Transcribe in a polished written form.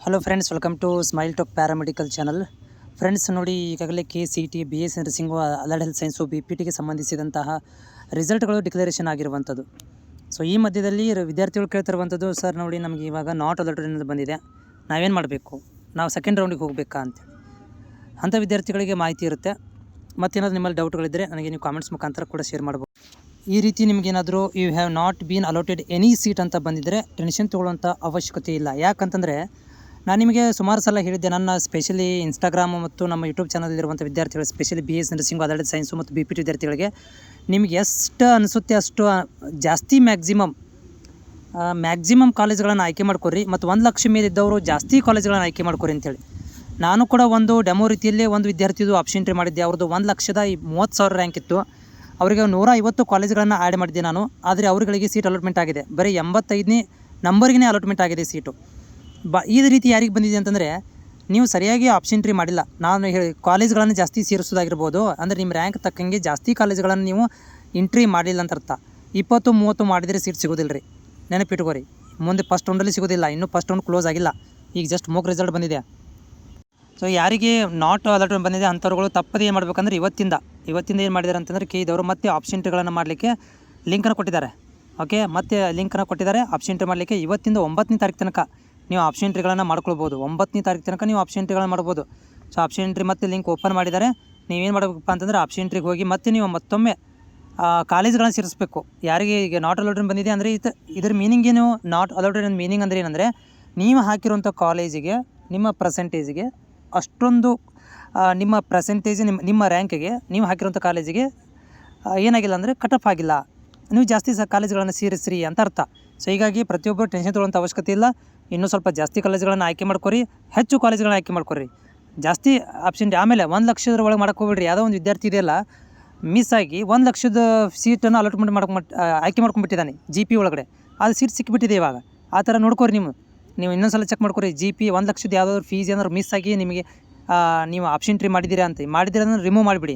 Hello friends, welcome to smile talk paramedical channel. Friends ನೋಡಿ, ಈಗಾಗಲೇ KCET, BS nursing, allied health science, BPTಗೆ ಸಂಬಂಧಿಸಿದಂತಹ ರಿಸಲ್ಟ್ಗಳು ಡಿಕ್ಲರೇಷನ್ ಆಗಿರುವಂಥದ್ದು. ಸೊ ಈ ಮಧ್ಯದಲ್ಲಿ ವಿದ್ಯಾರ್ಥಿಗಳು ಕೇಳ್ತಿರುವಂಥದ್ದು, ಸರ್ ನೋಡಿ ನಮಗೆ ಇವಾಗ ನಾಟ್ ಅಲರ್ಟೆಡ್ ಅನ್ನೋದು ಬಂದಿದೆ, ನಾವೇನು ಮಾಡಬೇಕು, ನಾವು ಸೆಕೆಂಡ್ ರೌಂಡಿಗೆ ಹೋಗಬೇಕಾ ಅಂತೇಳಿ. ಅಂಥ ವಿದ್ಯಾರ್ಥಿಗಳಿಗೆ ಮಾಹಿತಿ ಇರುತ್ತೆ. ಮತ್ತೇನಾದರೂ ನಿಮ್ಮಲ್ಲಿ ಡೌಟ್ಗಳಿದ್ದರೆ ನನಗೆ ನೀವು ಕಾಮೆಂಟ್ಸ್ ಮುಖಾಂತರ ಕೂಡ ಶೇರ್ ಮಾಡ್ಬೋದು. ಈ ರೀತಿ ನಿಮಗೇನಾದರೂ you have not been allotted any seat ಅಂತ ಬಂದಿದ್ದರೆ ಟೆನ್ಷನ್ ತೊಗೊಳ್ಳೋಂಥ ಅವಶ್ಯಕತೆ ಇಲ್ಲ. ಯಾಕಂತಂದರೆ ನಾನು ನಿಮಗೆ ಸುಮಾರು ಸಲ ಹೇಳಿದ್ದೆ, ನನ್ನ ಸ್ಪೆಷಲಿ ಇನ್ಸ್ಟಾಗ್ರಾಮು ಮತ್ತು ನಮ್ಮ ಯೂಟ್ಯೂಬ್ ಚಾನಲಲ್ಲಿರುವಂಥ ವಿದ್ಯಾರ್ಥಿಗಳು, specially BS nursing, allied science ಮತ್ತು BPT ವಿದ್ಯಾರ್ಥಿಗಳಿಗೆ ನಿಮಗೆ ಎಷ್ಟು ಅನಿಸುತ್ತೆ ಅಷ್ಟು ಜಾಸ್ತಿ ಮ್ಯಾಕ್ಸಿಮಮ್ ಕಾಲೇಜ್ಗಳನ್ನು ಆಯ್ಕೆ ಮಾಡ್ಕೊರಿ. ಮತ್ತು 1 ಲಕ್ಷ ಮೇಲಿದ್ದವರು ಜಾಸ್ತಿ ಕಾಲೇಜ್ಗಳನ್ನು ಆಯ್ಕೆ ಮಾಡ್ಕೊರಿ ಅಂತೇಳಿ. ನಾನು ಕೂಡ ಒಂದು ಡೆಮೋ ರೀತಿಯಲ್ಲಿ ಒಂದು ವಿದ್ಯಾರ್ಥಿದು ಆಪ್ಷನ್ ಎಂಟ್ರಿ ಮಾಡಿದ್ದೆ. ಅವ್ರದ್ದು 1,30,000 ರ್ಯಾಂಕ್ ಇತ್ತು. ಅವರಿಗೆ 150 ಕಾಲೇಜ್ಗಳನ್ನು ಆ್ಯಡ್ ಮಾಡಿದ್ದೆ ನಾನು. ಆದರೆ ಅವರುಗಳಿಗೆ ಸೀಟ್ ಅಲಾಟ್ಮೆಂಟ್ ಆಗಿದೆ, ಬರೀ 85ನೇ ನಂಬರ್ಗೆ ಅಲಾಟ್ಮೆಂಟ್ ಆಗಿದೆ ಸೀಟು. ಈ ರೀತಿ ಯಾರಿಗೆ ಬಂದಿದೆ ಅಂತಂದರೆ, ನೀವು ಸರಿಯಾಗಿ ಆಪ್ಷನ್ ಎಂಟ್ರಿ ಮಾಡಿಲ್ಲ. ನಾನು ಕಾಲೇಜ್ಗಳನ್ನು ಜಾಸ್ತಿ ಸೇರಿಸೋದಾಗಿರ್ಬೋದು, ಅಂದರೆ ನಿಮ್ಮ ರ್ಯಾಂಕ್ ತಕ್ಕಂಗೆ ಜಾಸ್ತಿ ಕಾಲೇಜ್ಗಳನ್ನು ನೀವು ಎಂಟ್ರಿ ಮಾಡಲಿಲ್ಲ ಅಂತ ಅರ್ಥ. 20-30 ಮಾಡಿದರೆ ಸೀಟ್ ಸಿಗೋದಿಲ್ಲ ರೀ, ನೆನಪಿಟ್ಕೋರಿ. ಮುಂದೆ ಫಸ್ಟ್ ರೌಂಡಲ್ಲಿ ಸಿಗೋದಿಲ್ಲ, ಇನ್ನೂ ಫಸ್ಟ್ ರೌಂಡ್ ಕ್ಲೋಸ್ ಆಗಿಲ್ಲ, ಈಗ ಜಸ್ಟ್ ಮೂಕ್ ರಿಸಲ್ಟ್ ಬಂದಿದೆ. ಸೊ ಯಾರಿಗೆ ನಾಟ್ ಅಲರ್ಟ್ ಬಂದಿದೆ ಅಂಥವ್ರುಗಳು ತಪ್ಪದೇ ಏನು ಮಾಡಬೇಕಂದ್ರೆ ಇವತ್ತಿಂದ ಏನು ಮಾಡಿದ್ದಾರೆ ಅಂತಂದರೆ, KEದವರು ಮತ್ತೆ ಆಪ್ಷನ್ ಎಂಟ್ರಿಗಳನ್ನು ಮಾಡಲಿಕ್ಕೆ ಲಿಂಕನ್ನು ಕೊಟ್ಟಿದ್ದಾರೆ. ಓಕೆ, ಮತ್ತೆ ಲಿಂಕನ್ನು ಕೊಟ್ಟಿದ್ದಾರೆ ಆಪ್ಷನ್ ಎಂಟ್ರಿ ಮಾಡಲಿಕ್ಕೆ. ಇವತ್ತಿಂದ 9ನೇ ತಾರೀಕು ತನಕ ನೀವು ಆಪ್ಷನ್ ಎಂಟ್ರಿಗಳನ್ನು ಮಾಡ್ಕೊಳ್ಬೋದು. 9ನೇ ತಾರೀಕು ತನಕ ನೀವು ಆಪ್ಷನ್ ಎಂಟ್ರಿಗಳನ್ನು ಮಾಡ್ಬೋದು. ಸೊ ಆಪ್ಷನ್ ಎಂಟ್ರಿ ಮತ್ತೆ ಲಿಂಕ್ ಓಪನ್ ಮಾಡಿದ್ದಾರೆ. ನೀವೇನು ಮಾಡಬೇಕಪ್ಪ ಅಂತಂದರೆ, ಆಪ್ಷನ್ ಎಂಟ್ರಿಗೆ ಹೋಗಿ ಮತ್ತೆ ನೀವು ಮತ್ತೊಮ್ಮೆ ಕಾಲೇಜ್ಗಳನ್ನು ಸೇರಿಸಬೇಕು. ಯಾರಿಗೆ ಈಗ ನಾಟ್ ಅಲೌಟೆಡ್ ಬಂದಿದೆ ಅಂದರೆ ಇದರ ಮೀನಿಂಗ್ ಏನು? ನಾಟ್ ಅಲೌಟೆಡ್ ಅಂತ ಮೀನಿಂಗ್ ಅಂದರೆ ಏನಂದರೆ, ನೀವು ಹಾಕಿರುವಂಥ ಕಾಲೇಜಿಗೆ ನಿಮ್ಮ ಪರ್ಸೆಂಟೇಜಿಗೆ ಅಷ್ಟೊಂದು ನಿಮ್ಮ ಪರ್ಸೆಂಟೇಜ್ ನಿಮ್ಮ ರ್ಯಾಂಕಿಗೆ ನೀವು ಹಾಕಿರುವಂಥ ಕಾಲೇಜಿಗೆ ಏನಾಗಿಲ್ಲ ಅಂದರೆ ಕಟ್ ಆಫ್ ಆಗಿಲ್ಲ, ನೀವು ಜಾಸ್ತಿ ಕಾಲೇಜ್ಗಳನ್ನು ಸೇರಿಸ್ರಿ ಅಂತ ಅರ್ಥ. ಸೊ ಹೀಗಾಗಿ ಪ್ರತಿಯೊಬ್ಬರು ಟೆನ್ಷನ್ ತೊಗೊಳ್ಳೋಂಥ ಅವಶ್ಯಕತೆ ಇಲ್ಲ. ಇನ್ನೂ ಸ್ವಲ್ಪ ಜಾಸ್ತಿ ಕಾಲೇಜ್ಗಳನ್ನು ಆಯ್ಕೆ ಮಾಡ್ಕೊರಿ, ಹೆಚ್ಚು ಕಾಲೇಜ್ಗಳನ್ನ ಆಯ್ಕೆ ಮಾಡ್ಕೊರಿ. ಜಾಸ್ತಿ ಆಪ್ಷನ್ ಆಮೇಲೆ 1 ಲಕ್ಷದ ಒಳಗೆ ಮಾಡಕ್ಕೆ ಹೋಗ್ಬಿಡ್ರಿ. ಯಾವುದೋ ಒಂದು ವಿದ್ಯಾರ್ಥಿ ಇದೆಯಲ್ಲ, ಮಿಸ್ ಆಗಿ 1 ಲಕ್ಷದ ಸೀಟನ್ನು ಅಲಾಟ್ಮೆಂಟ್ ಆಯ್ಕೆ ಮಾಡ್ಕೊಂಡ್ಬಿಟ್ಟಿದ್ದಾನೆ GP ಒಳಗಡೆ. ಅದು ಸೀಟ್ ಸಿಕ್ಕಿಬಿಟ್ಟಿದೆ ಇವಾಗ. ಆ ಥರ ನೋಡ್ಕೊರಿ. ನೀವು ಇನ್ನೊಂದು ಸಲ ಚೆಕ್ ಮಾಡ್ಕೊರಿ. GP 1 ಲಕ್ಷದ ಯಾವುದಾದ್ರು ಫೀಸ್ ಏನಾದ್ರು ಮಿಸ್ ಆಗಿ ನಿಮಗೆ ನೀವು ಆಪ್ಷನ್ ಎಂಟ್ರಿ ಮಾಡಿದ್ದೀರಾ ಅಂತ ಮಾಡಿದ್ದೀರಾ ಅಂದ್ರೆ ರಿಮೂವ್ ಮಾಡಿಬಿಡಿ.